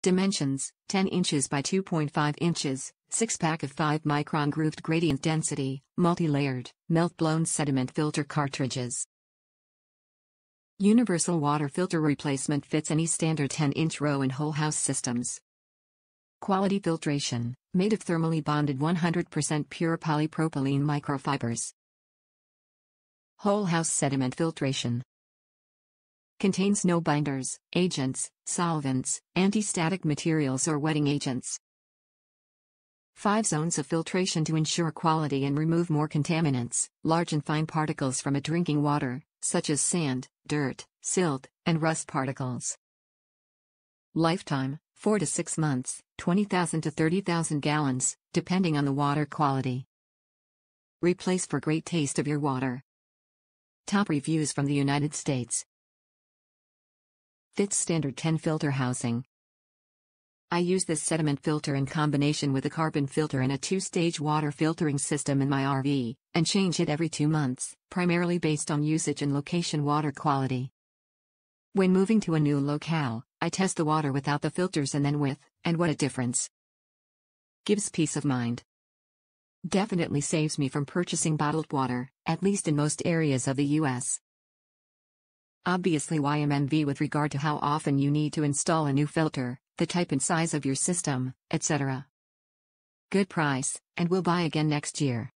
Dimensions: 10 inches by 2.5 inches, 6-pack of 5 Micron Grooved Gradient Density, multi-layered, melt blown sediment filter cartridges. Universal water filter replacement fits any standard 10-inch row and whole house systems. Quality filtration, made of thermally bonded 100% pure polypropylene microfibers. Whole house sediment filtration. Contains no binders, agents, solvents, antistatic materials or wetting agents. 5 zones of filtration to ensure quality and remove more contaminants, large and fine particles from a drinking water, such as sand, dirt, silt, and rust particles. Lifetime: 4 to 6 months, 20,000 to 30,000 gallons, depending on the water quality. Replace for great taste of your water. Top reviews from the United States. Fits standard 10 filter housing. I use this sediment filter in combination with a carbon filter and a 2-stage water filtering system in my RV, and change it every 2 months, primarily based on usage and location water quality. When moving to a new locale, I test the water without the filters and then with, and what a difference. Gives peace of mind. Definitely saves me from purchasing bottled water, at least in most areas of the US. Obviously YMMV with regard to how often you need to install a new filter, the type and size of your system, etc. Good price, and will buy again next year.